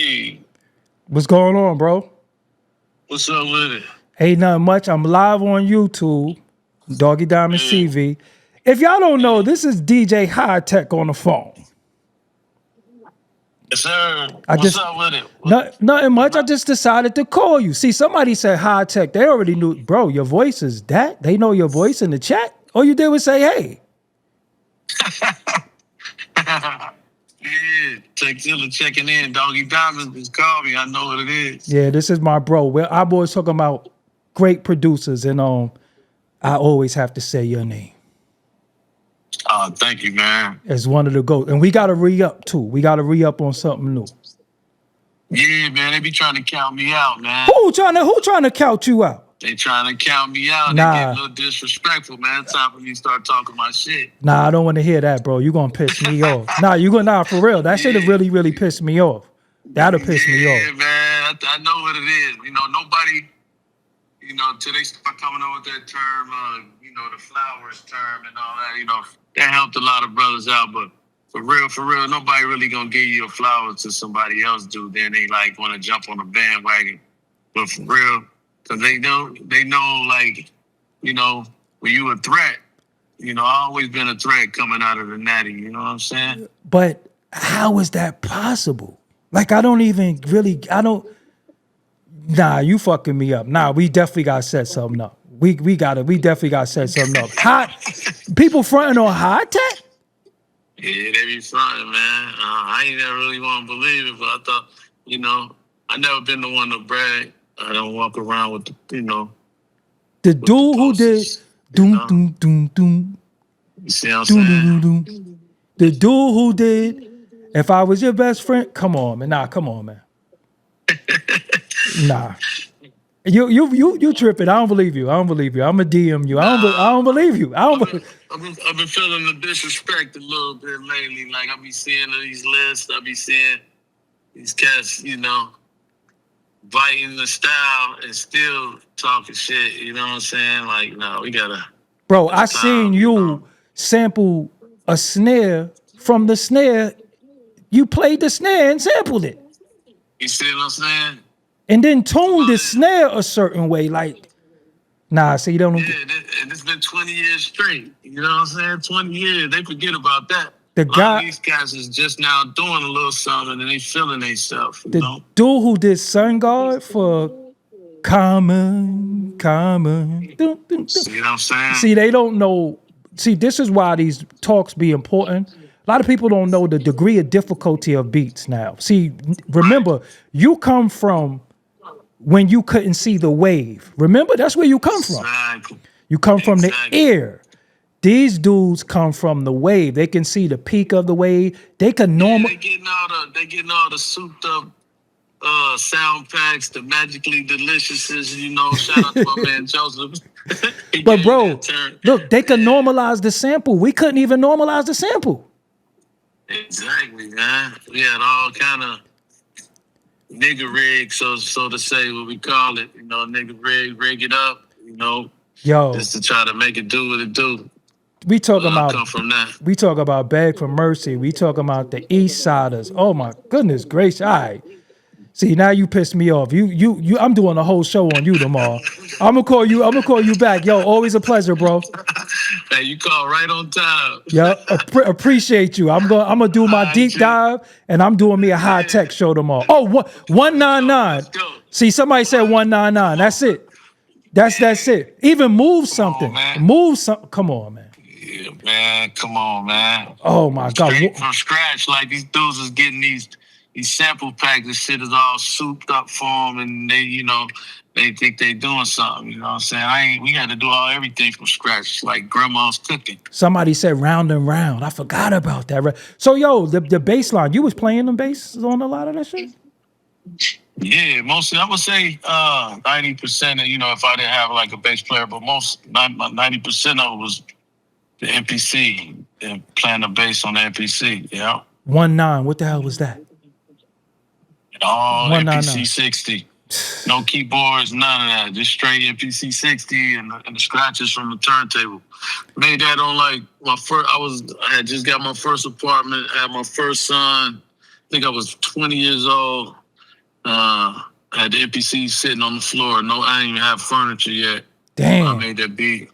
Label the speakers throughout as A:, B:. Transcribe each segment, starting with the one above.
A: Hey,
B: What's going on, bro?
A: what's up with it?
B: Ain't nothing much. I'm live on YouTube, Doggie Diamonds
A: Yeah,
B: TV. If y'all don't know, this is DJ Hi-Tek on the phone.
A: yes, sir.
B: I
A: What's
B: just
A: up with it?
B: nothing
A: What's
B: much. I
A: up?
B: just decided to call you. See, somebody said Hi-Tek. They already knew, bro. Your voice is that. They know your voice in the chat. All you did was say, "Hey."
A: Yeah, Texilla checking in. Doggie Diamonds just called me. I know what it is.
B: Yeah, this is my bro. Well, I'm always talking about great producers, and I always have to say your name
A: Thank you, man.
B: as one of the GOAT. And we got to re-up too. We got to re-up on something new.
A: Yeah, man, they be trying to count me out, man.
B: Who trying to count you out?
A: They trying to count me out. They get a little disrespectful, man. Time for me to start talking my shit.
B: Nah, I don't want to hear that, bro. You gonna piss me off. Nah, for real. That should have
A: Yeah,
B: really pissed me off. That'll piss me
A: yeah,
B: off.
A: man. I know what it is. Nobody, till they start coming up with that term, the flowers term and all that, that helped a lot of brothers out. But for real, nobody really gonna give you a flower to somebody else do. Then they like want to jump on the bandwagon. But for real, because they know, like, when you a threat, I always been a threat coming out of the natty. You know what I'm saying?
B: But how is that possible? Like, I don't. Nah, you fucking me up. Nah, we definitely gotta set something up. We definitely gotta set something up. People fronting on Hi-Tek?
A: Yeah, they be fronting, man. I ain't never really want to believe it, but I thought, I never been the one to brag. I don't walk around with
B: The
A: with the
B: dude who did
A: posters,
B: doom doom doom doom
A: You see what I'm
B: doom
A: saying?
B: doom doom. The dude who did If I Was Your Best Friend, come on, man. Nah, come on, man. Nah. You tripping. I don't believe you. I'm gonna DM you. I don't believe you.
A: I've been feeling the disrespect a little bit lately. Like, I be seeing these lists. I be seeing these cats, biting the style and still talking shit. You know what I'm saying? Like, no, we gotta.
B: Bro, I
A: It's
B: seen
A: time,
B: you sample a snare from the snare. You played the snare and sampled it.
A: You see what I'm saying?
B: And then tuned the snare a certain way. Like, nah, see, you don't.
A: Yeah, and it's been 20 years straight. You know what I'm saying? 20 years. They forget about that.
B: The
A: A lot of
B: guy,
A: these cats is just now doing a little something and they feeling themselves,
B: the dude who did Sun God for Common. Dun, dun, dun.
A: See what I'm saying?
B: See, they don't know. See, this is why these talks be important. A lot of people don't know the degree of difficulty of beats now. See, remember, you come from when you couldn't see the wave. Remember, that's where you come from.
A: Exactly.
B: You come from the air. These dudes come from the wave. They can see the peak of the wave. They can normal.
A: They getting all the souped up sound packs, the magically deliciouses, shout out to my man Joseph.
B: But bro, look, they can normalize the sample. We couldn't even normalize the sample.
A: Exactly, man. We had all kind of nigga rig, so to say, what we call it. Nigga rig it up,
B: Yo,
A: just to try to make it do what it do.
B: We talk about
A: come from that.
B: We talk about Beg for Mercy. We talk about the East Siders. Oh my goodness gracious! All right. See, now you pissed me off. You. I'm doing a whole show on you tomorrow. I'm gonna call you back. Yo, always a pleasure, bro.
A: Hey, you call right on time.
B: Yeah, appreciate you. I'm gonna do my deep dive, and I'm doing me a Hi-Tek show tomorrow. Oh, 199. See, somebody said 199. That's it. That's it. Even move something. Move something. Come on, man.
A: Yeah, man. Come on, man.
B: Oh my God.
A: Straight from scratch, like these dudes is getting these sample packs. This shit is all souped up for them, and they think they doing something. You know what I'm saying? We had to do everything from scratch, like grandma's cooking.
B: Somebody said round and round. I forgot about that. So yo, the bass line, you was playing the bass on a lot of that shit?
A: Yeah, mostly I would say 90%. If I didn't have like a bass player, but 90% of it was the MPC and playing the bass on the MPC. Yeah.
B: 1-9. What the hell was that?
A: All MPC 60. No keyboards, none of that. Just straight MPC 60 and the scratches from the turntable. Made that on like my first. I had just got my first apartment. Had my first son. I think I was 20 years old. Had the MPC sitting on the floor. No, I didn't even have furniture yet.
B: Damn.
A: I made that beat,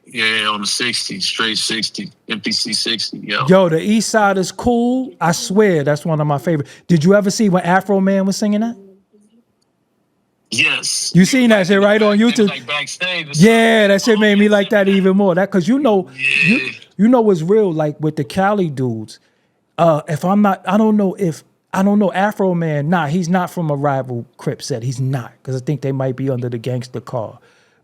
A: on the 60, straight 60, MPC 60, yo.
B: Yo, the East Side is cool. I swear, that's one of my favorite. Did you ever see when Afro Man was singing that?
A: Yes.
B: You seen that shit right on YouTube?
A: Like backstage.
B: Yeah, that shit made me like that even more. That because you know what's real, like with the Cali dudes. If I'm not, I don't know Afro Man. Nah, he's not from a rival Crip set. He's not, because I think they might be under the gangster car.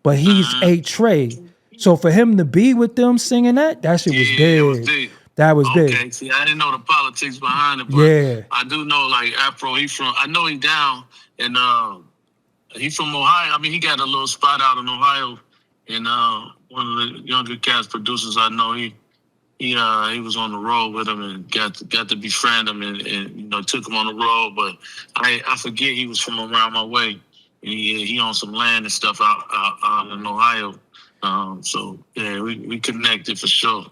B: But he's a Trey. So for him to be with them singing that shit was big.
A: It was big.
B: That was big.
A: Okay, see, I didn't know the politics behind it, but I do know like Afro. I know he down, and he from Ohio. I mean, he got a little spot out in Ohio, and one of the younger cats producers I know, he was on the road with him and got to befriend him and took him on the road. But I forget he was from around my way. And he owned some land and stuff out in Ohio. So yeah, we connected for sure.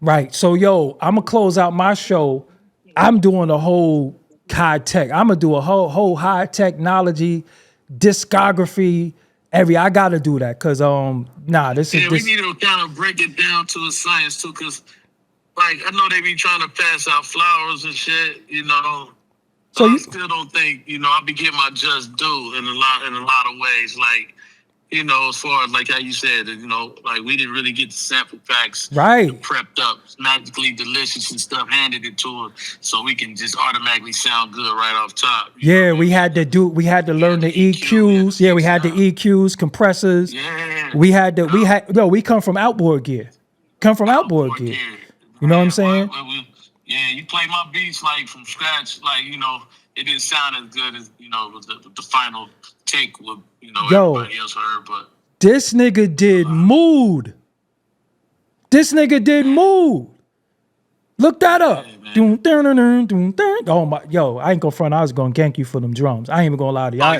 B: Right. So yo, I'm gonna close out my show. I'm doing a whole Hi-Tek. I'm gonna do a whole Hi-Teknology discography. I gotta do that because
A: we need to kind of break it down to a science too, because like I know they be trying to pass out flowers and shit, So I still don't think, I be getting my just due in a lot of ways. Like, as far as like how you said, like we didn't really get the sample packs prepped up, magically delicious and stuff, handed it to us so we can just automatically sound good right off top.
B: We had to learn the EQs. Yeah, we had the EQs, compressors.
A: Yeah.
B: We come from outboard gear. Outboard gear. You know what I'm saying?
A: You play my beats like from scratch, like, it didn't sound as good as, the final take would, everybody else heard, but
B: this nigga did Mood. Look that up. Oh my, I ain't gonna front. I was gonna gank you for them drums. I ain't even gonna lie to you. I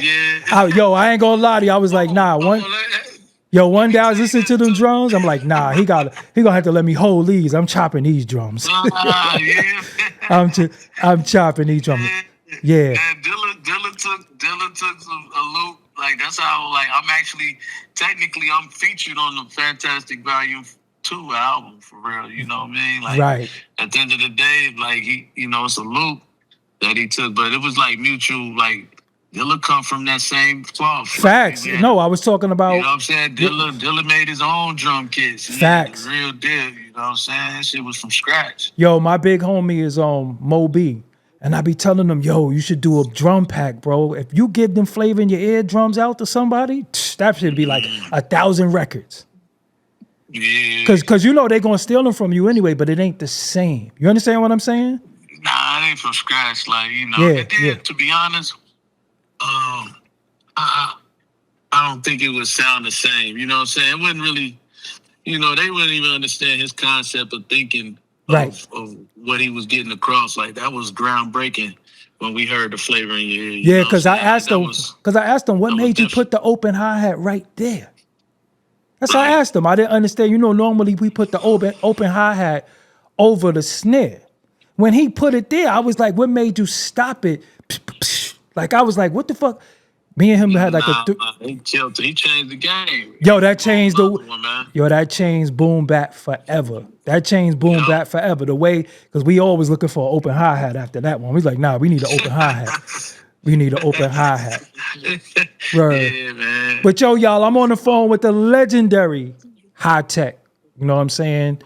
B: ain't gonna lie to you. I was like, nah, one day I was listening to them drums. I'm like, nah, he gonna have to let me hold these. I'm chopping these drums. I'm chopping these drums. Yeah.
A: Dilla took a loop. Like that's how I'm featured on the Fantastic Volume 2 album for real. You know what I mean? Like
B: right.
A: At the end of the day, like he, it's a loop that he took, but it was like mutual. Like Dilla come from that same cloth.
B: Facts. No, I was talking about.
A: You know what I'm saying? Dilla made his own drum kits.
B: Facts.
A: Real deal. You know what I'm saying? That shit was from scratch.
B: Yo, my big homie is Mo B. And I be telling them, yo, you should do a drum pack, bro. If you give them Flavor in Your Eardrums out to somebody, that should be like 1,000 records.
A: Yeah.
B: Cause they're gonna steal them from you anyway, but it ain't the same. You understand what I'm saying?
A: Nah, it ain't from scratch. Like, to be honest, I don't think it would sound the same. You know what I'm saying? It wouldn't really, they wouldn't even understand his concept of thinking of what he was getting across. Like that was groundbreaking when we heard the Flavor in Your Ear.
B: Yeah, because I asked him, what made you put the open hi-hat right there? That's how I asked him. I didn't understand. Normally we put the open hi-hat over the snare. When he put it there, I was like, what made you stop it? Like I was like, what the fuck? Me and him had like
A: he changed the game.
B: That changed boom bap forever. Bap forever. The way, because we always looking for an open hi-hat after that one. We was like, nah, we need an open hi-hat. Right.
A: Yeah, man.
B: But y'all, I'm on the phone with the legendary Hi-Tek. You know what I'm saying?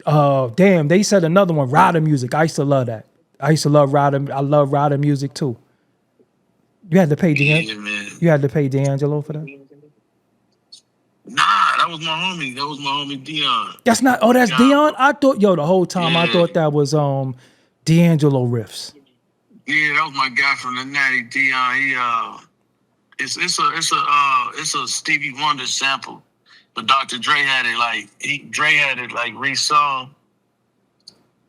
B: Damn, they said another one, Ryder music. I used to love that. I used to love Ryder. I love Ryder music too. You had to pay You had to pay D'Angelo for that?
A: Nah, that was my homie. That was my homie Dion.
B: That's not. Oh, that's Dion. I thought. The whole time I thought that was D'Angelo riffs.
A: Yeah, that was my guy from the Natty, Dion. He it's a Stevie Wonder sample, but Dr. Dre had it like re-sung,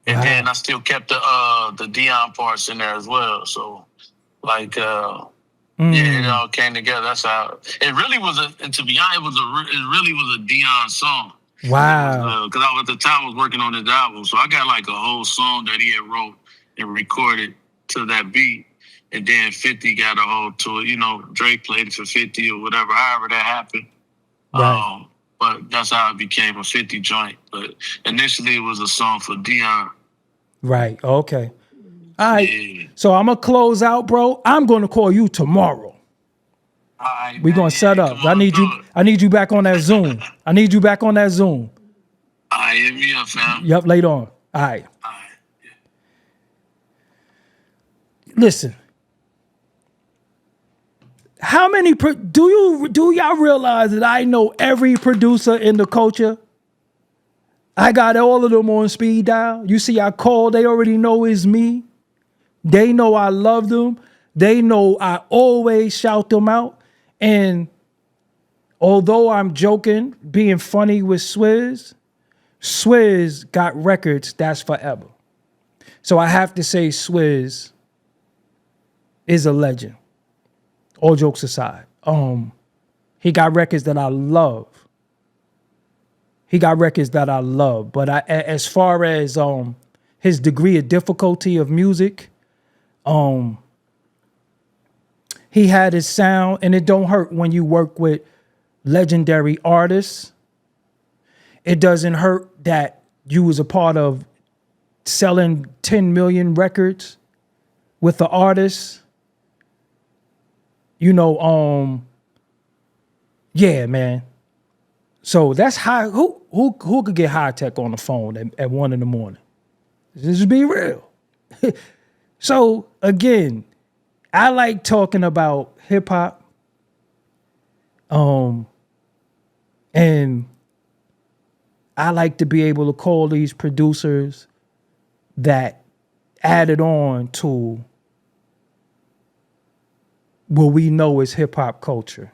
A: and then I still kept the Dion parts in there as well. So. Like, it all came together. That's how it really was. To be honest, it really was a Dion song.
B: Wow.
A: Because at the time I was working on his album, so I got like a whole song that he had wrote and recorded to that beat. and then 50 got a hold to it. You know, Drake played it for 50 or whatever, however that happened.
B: Right.
A: But that's how it became a 50 joint. But initially, it was a song for Dion.
B: Right. Okay. All right.
A: Yeah.
B: So I'm gonna close out, bro. I'm gonna call you tomorrow.
A: All right,
B: We're gonna set up. I need you back on that Zoom. I need you back on that Zoom.
A: All right, hit me up, fam.
B: Yep, later on. All right. Listen. How many do y'all realize that I know every producer in the culture? I got all of them on speed dial. You see, I call, they already know it's me. They know I love them. They know I always shout them out. And although I'm joking, being funny with Swizz got records that's forever. So I have to say Swizz is a legend. All jokes aside. He got records that I love. But as far as his degree of difficulty of music, he had his sound, and it don't hurt when you work with legendary artists. It doesn't hurt that you was a part of selling 10 million records with the artist. You know, yeah, man. So that's who could get Hi-Tek on the phone at 1 a.m? Just be real. So again, I like talking about hip hop. And I like to be able to call these producers that added on to what we know is hip hop culture.